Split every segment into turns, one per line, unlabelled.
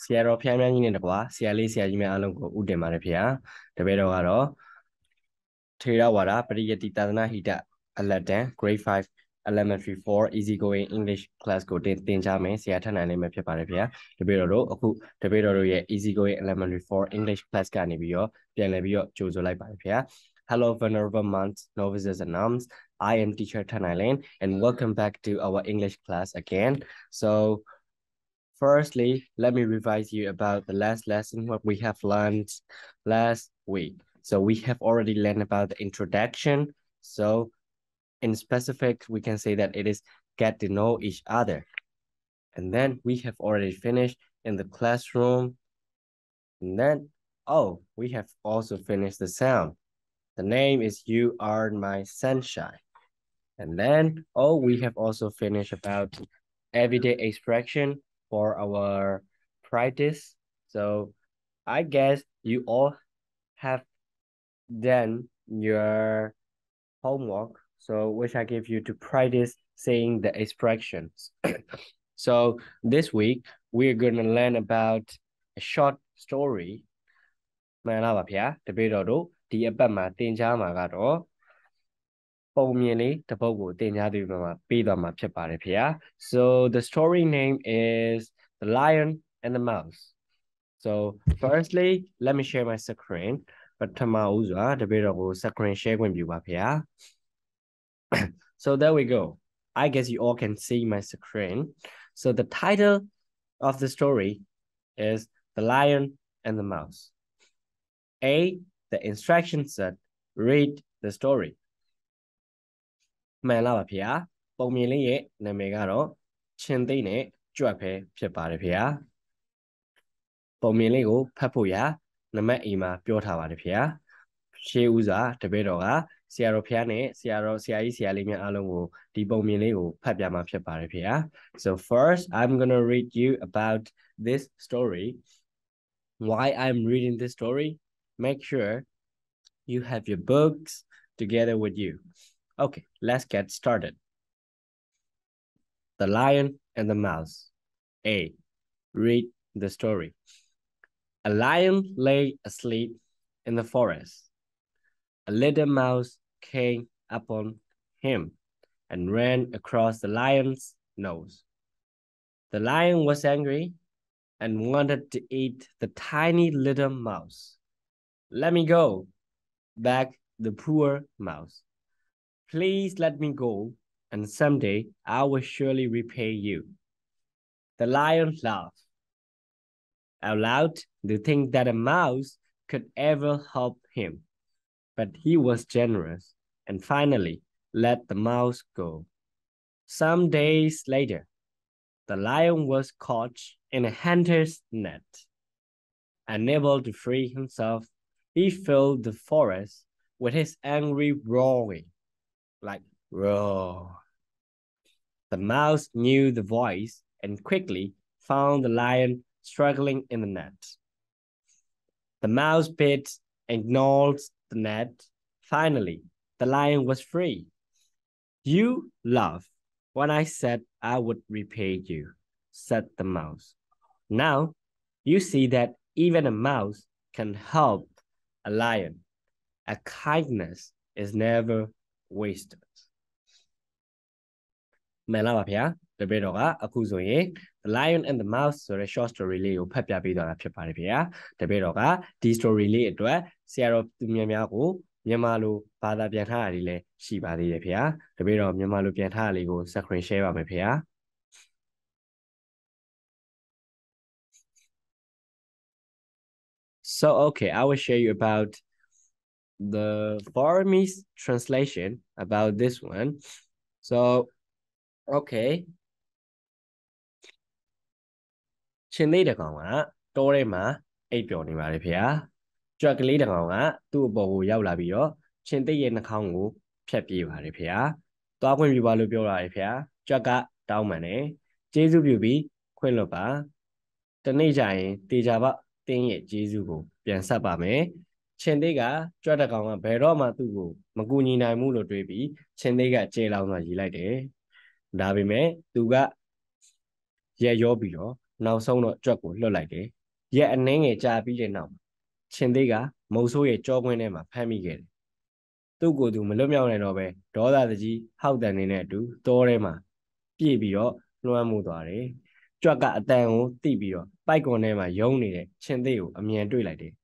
Sierra Piano in the Gua, Siali Siajima Alongo Udemarepia, the Bedogaro, Tirawara, Padiati Tadana Hita, Aladdin, grade 5, elementary 4, easygoing English class go Tinjame, Siatan and Mepaparepia, the Bedo, Oku, the Bedo, easygoing elementary 4, English class Ganibio, Pianabio, Jozo Parepia. Hello, Venerable months, novices and nuns. I am teacher Tanailen, and welcome back to our English class again. So, firstly, let me revise you about the last lesson, what we have learned last week. So we have already learned about the introduction. So in specific, we can say that it is get to know each other. And then we have already finished in the classroom. And then, oh, we have also finished the sound. The name is You Are My Sunshine. And then, oh, we have also finished about everyday expression for our practice. So I guess you all have done your homework. So which I give you to practice saying the expressions. So this week, we're going to learn about a short story. မှန်လားပါဗျာတပည့်တော်တို့ဒီအပတ်မှာသင်ကြားမှာကတော့ပုံမြင်လေးတစ်ပုဒ်ကိုသင်ကြားပြီးမှပြီးသွားမှာဖြစ်ပါတယ်ဗျာ So the story name is The Lion and the Mouse. So firstly, let me share my screen. ပထမဦးစွာတပည့်တော်ကို screen share ခွင့်ပြုပါဗျာ So there we go. I guess you all can see my screen. So the title of the story is The Lion and the Mouse. A, the instruction said, read the story. မှန်လားပါဗျာပုံမြင်လေးရဲ့နာမည်ကတော့ချင်းသိနဲ့ကြွက်ပဲဖြစ်ပါတယ်ဗျာပုံမြင်လေးကိုဖတ်ဖို့ရနံပါတ် A မှာပြောထားပါတယ်ဗျာရှေးဦးစွာတပည့်တော်ကဆရာတော်ဖျားနဲ့ဆရာကြီးဆရာလေးများအားလုံးကိုဒီပုံမြင်လေးကိုဖတ်ပြမှာဖြစ်ပါတယ်ဗျာ So first I'm going to read you about this story. Why I'm reading this story? Make sure you have your books together with you. Okay, let's get started. The Lion and the Mouse. A. Read the story. A lion lay asleep in the forest. A little mouse came upon him and ran across the lion's nose. The lion was angry and wanted to eat the tiny little mouse. Let me go, begged the poor mouse. Please let me go, and someday I will surely repay you. The lion laughed out loud to think that a mouse could ever help him. But he was generous and finally let the mouse go. Some days later, the lion was caught in a hunter's net. Unable to free himself, he filled the forest with his angry roaring. Like roar. The mouse knew the voice and quickly found the lion struggling in the net. The mouse bit and gnawed the net. Finally, the lion was free. You laughed when I said I would repay you, said the mouse. Now you see that even a mouse can help a lion. A kindness is never wasted. မှန်လားပါဗျာတပည့်တော်ကအခုဆိုရင် The Lion and the Mouse ဆိုတဲ့ short story လေးကိုဖတ်ပြပေးသွားတာဖြစ်ပါတယ်ဗျာတပည့်တော်ကဒီ story လေးအတွက်ဆရာတော်သူများကိုမြန်မာလိုဘာသာပြန်ထားတာတွေလည်းရှိပါသေးတယ်ဗျာတပည့်တော်မြန်မာလိုပြန်ထားတာလေးကို screen share ပါမယ်ဗျာ So okay, I will share you about the Burmese translation about this one. So okay. ချင်းလေးတစ်ကောင်ကတောထဲမှာအိပ်ပျော်နေပါတယ်ဖေ။ကြွက်ကလေးတစ်ကောင်ကသူ့အပေါ်ကိုရောက်လာပြီးတော့ချင်းသိရဲ့နှာခေါင်းကိုဖြတ်ပြေးပါတယ်ဖေ။သွားခွင့်ပြုပါလို့ပြောလာတယ်ဖေ။ကြွက်ကတောင်းပန်တယ်။ကျေးဇူးပြုပြီးခွင့်လွှတ်ပါ။တနေ့ကျရင်တေချာပေါက်တင်းရဲ့ကျေးဇူးကိုပြန်ဆက်ပါမယ်။ချင်းသိကကြွက်တစ်ကောင်ကဘယ်တော့မှသူ့ကိုမကူညီနိုင်ဘူးလို့တွေးပြီးချင်းသိကကျေလောင်းစွာရေးလိုက်တယ်။ဒါပေမဲ့သူကရက်ရောပြီးတော့နောက်ဆုံးတော့ကြွက်ကိုလွှတ်လိုက်တယ် Yet a name a jabi now. Chindiga, Moso a jog when Emma, Pamigate. Tu go to Melomia and Obe, Doda the G, how than in it do, Torema, Pibio, Luamudare. Jaga a tango, Tibio, Piconema, Yoni, Chendeo, a mere do like it.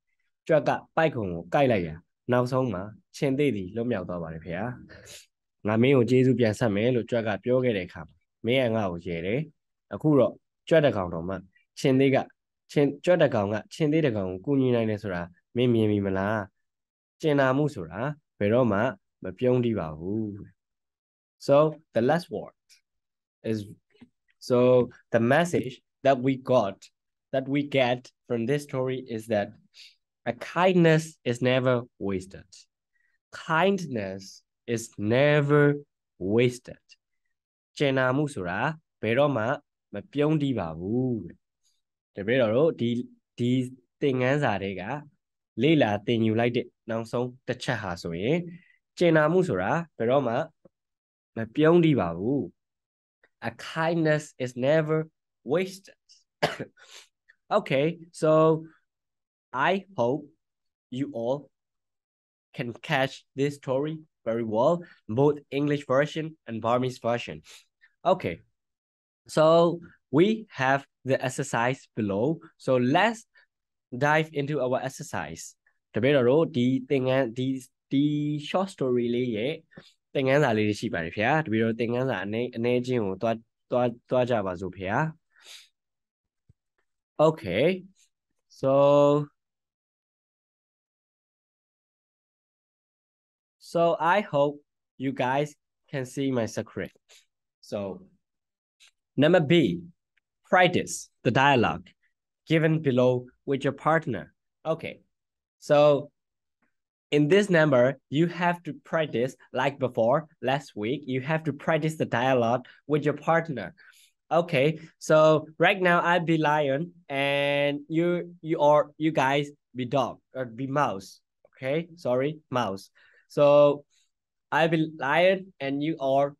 Jaga, Picon, Kailaya, now soma, Chendedi, Lomia Dova here. Namio Jesu Piansame, Lujaga, Pioge come. May and out, Jere. A kuro, Jadagon, Chendiga, Jadagon, Chendidagon, Kunina Nesura, Mimi Mala, Jena Musura, Peroma, Mapiondi Bahu. So the last word is so the message that we get from this story is that a kindness is never wasted. Kindness is never wasted. Jena Musura, Peroma, Mapiondi Bahu. The better these things are rega. Leila thing you like it now so the chahaso eh. Jena Musura, Peroma, Mapiondi Bahu. A kindness is never wasted. Okay, so I hope you all can catch this story very well, both English version and Burmese version. Okay, so we have the exercise below. So let's dive into our exercise. The better road, the short story lay. Thing as I lead sheep by here, to be a thing as an aging or Java Zup here. Okay, so I hope you guys can see my secret. So number B, practice the dialogue given below with your partner. Okay, so in this number, you have to practice like before last week. You have to practice the dialogue with your partner. Okay, so right now I'll be lion and you guys be dog or be mouse. Okay, sorry, mouse. So I'll be lion and you are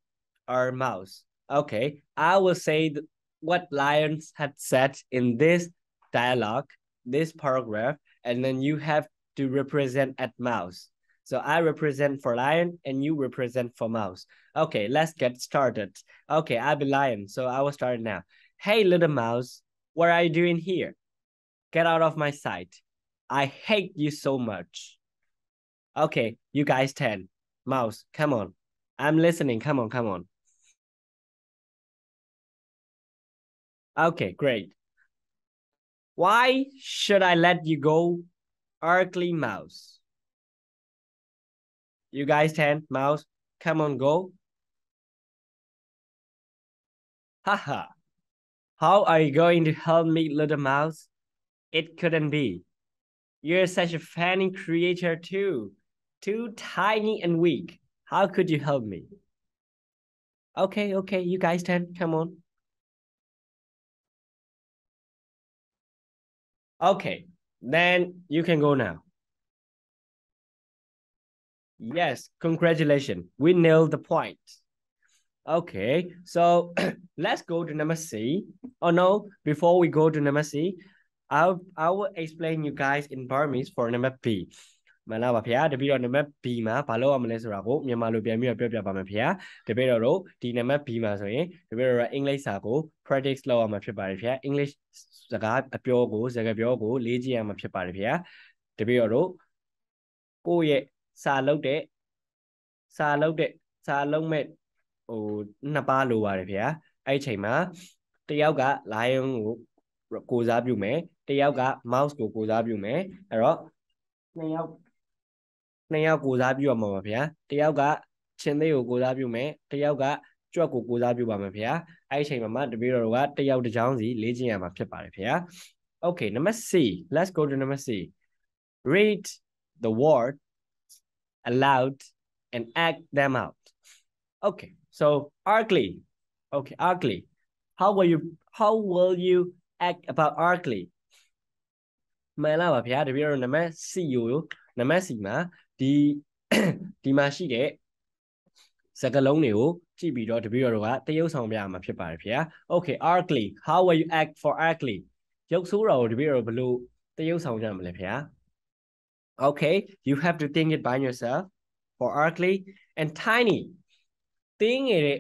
mouse. Okay, I will say what lions had said in this dialogue, this paragraph, and then you have to represent at mouse. So I represent for lion and you represent for mouse. Okay, let's get started. Okay, I'll be lion, so I will start now. Hey, little mouse, what are you doing here? Get out of my sight. I hate you so much. Okay, you guys 10. Mouse, come on. I'm listening. Come on, come on. Okay, great. Why should I let you go, ugly mouse? You guys 10, mouse, come on, go. Haha. How are you going to help me, little mouse? It couldn't be. You're such a funny creature too. Too tiny and weak. How could you help me? Okay, you guys 10, come on. Okay, then you can go now. Yes, congratulations. We nailed the point. Okay, so let's go to number C. Oh no, before we go to number C, I will explain you guys in Burmese for number B. မှန်လားပါဗျာတပည့်တော်နံပါတ် B မှာဘာလို့ရမလဲဆိုတာကိုမြန်မာလိုပြန်ပြီးတော့ပြောပြပါမယ်ဗျာတပည့်တော်တို့ဒီနံပါတ် B မှာဆိုရင်တပည့်တော်တို့အင်္ဂလိပ်စာကို practice လုပ်ရမှာဖြစ်ပါတယ်ဗျာ English စကားအပြောကိုစကားပြောကိုလေ့ကျင့်ရမှာဖြစ်ပါတယ်ဗျာတပည့်တော်တို့ကိုယ့်ရဲ့စာလုပ်မဲ့ဟိုနှစ်ပါးလိုပါတယ်ဗျာအဲ့ဒီချိန်မှာတယောက်က lion ကိုစားပြုမယ်တယောက်က mouse ကိုကိုစားပြုမယ်အဲ့တော့နှစ်ယောက်ကိုစားပြုရမှာပါဗျာတယောက်ကချင်းသေးကိုကိုစားပြုမယ်တယောက်ကကြွက်ကိုကိုစားပြုပါမယ်ဗျာအဲ့ဒီချိန်မှာတပည့်တော်တို့ကတယောက်တစ်ချောင်းစီလေ့ကျင့်ရမှာဖြစ်ပါတယ်ဗျာ Okay, number C. Let's go to number C. Read the word aloud and act them out. Okay, so ugly. Okay, ugly. How will you act about ugly? မှန်လားပါဗျာတပည့်တော်နံပါတ် C ကိုနံပါတ် C မှာဒီမှာရှိတဲ့စကားလုံးတွေကိုကြည့်ပြီးတော့တပည့်တော်တို့ကတရုပ်ဆောင်ပြရမှာဖြစ်ပါတယ်ဗျာ Okay, ugly. How will you act for ugly? ရုပ်ဆိုးတာကိုတပည့်တော်ဘယ်လိုတရုပ်ဆောင်ကြမလဲဖေ။ Okay, you have to think it by yourself for ugly and tiny တင်းငယ်တဲ့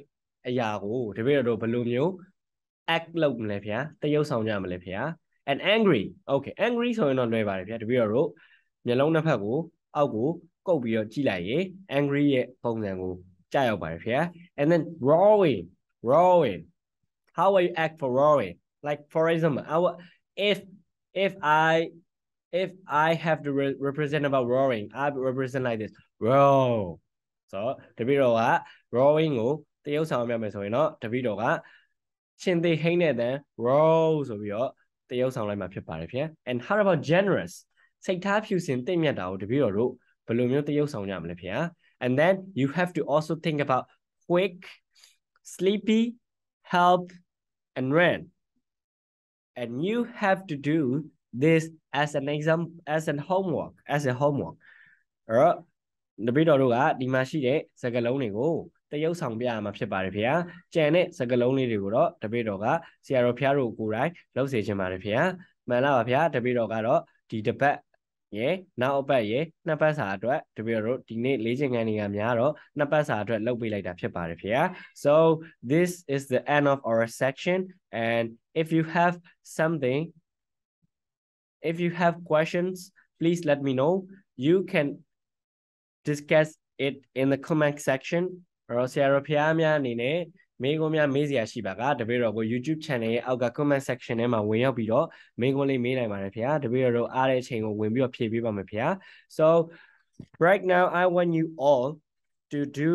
အရာကိုတပည့်တော်ဘယ်လိုမျိုး act လုပ်မလဲဖေ။တရုပ်ဆောင်ကြမလဲဖေ။ and angry. Okay, angry ဆိုရင်တော့လွယ်ပါတယ်ဖေ။တပည့်တော်မျက်လုံးတစ်ဖက်ကိုအောက်ကိုကုတ်ပြီးတော့ကြည့်လိုက်ရင် angry ရဲ့ပုံစံကိုကြားရောက်ပါတယ်ဖေ။ and then roaring. How will you act for roaring? Like for example, if I have to represent about roaring, I represent like this. Roar. So တပည့်တော်က roaring ကိုတရုပ်ဆောင်ပြမယ်ဆိုရင်တော့တပည့်တော်ကရှင်သေးဟိန်းတဲ့တန် roar ဆိုပြီးတော့တရုပ်ဆောင်လိုက်မှာဖြစ်ပါတယ်ဖေ။ and how about generous? စိတ်ထားဖြူစင်တင့်မြတ်တာကိုတပည့်တော်တို့ဘယ်လိုမျိုးတရုပ်ဆောင်ကြမလဲဖေ။ and then you have to also think about quick, sleepy, help, and run. And you have to do this as an exam, as a homework. အဲ့တော့တပည့်တော်တို့ကဒီမှာရှိတဲ့စကားလုံးတွေကိုတရုပ်ဆောင်ပြရမှာဖြစ်ပါတယ်ဖေ။ကြံတဲ့စကားလုံးလေးတွေကိုတော့တပည့်တော်ကဆရာတော်ဖျားတို့ကိုယ်တိုင်လုပ်စေချင်ပါတယ်ဖေ။မှန်လားပါဗျာတပည့်တော်ကတော့ဒီတစ်ပတ်ရဲ့နောက်အပတ်ရဲ့နှစ်ပတ်စာအတွက်တပည့်တော်တို့ဒီနေ့လေ့ကျင့်ခန်းတွေကများတော့နှစ်ပတ်စာအတွက်လုပ်ပေးလိုက်တာဖြစ်ပါတယ်ဖေ။ So this is the end of our section, and if you have something, if you have questions, please let me know. You can discuss it in the comment section. ရောဆရာတော်ဖျားများအနေနဲ့မေးခွန်းများမေးစရာရှိပါကတပည့်တော်ကို YouTube channel ရဲ့အောက်က comment section ထဲမှာဝင်ရောက်ပြီးတော့မေးခွန်းလေးမေးနိုင်ပါတယ်ဖေ။တပည့်တော်တို့အားတဲ့အချိန်ကိုဝင်ပြီးတော့ဖြည့်ပေးပါမယ်ဖေ။ So right now I want you all to do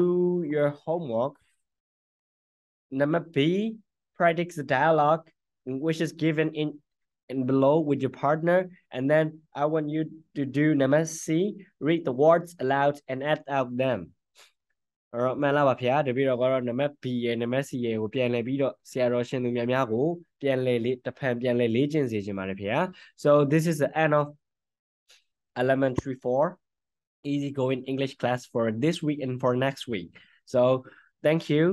your homework. Number B, practice the dialogue which is given in below with your partner, and then I want you to do number C, read the words aloud and act out them. အဲ့တော့မှန်လားပါဗျာတပည့်တော်ကတော့နံပါတ် B ရဲ့နံပါတ် C ရဲ့ကိုပြန်လည်ပြီးတော့ဆရာတော်ရှင်သူများကိုပြန်လည်လေ့ကျင့်စေချင်ပါတယ်ဗျာ So this is the end of elementary 4 easy going English class for this week and for next week. So thank you.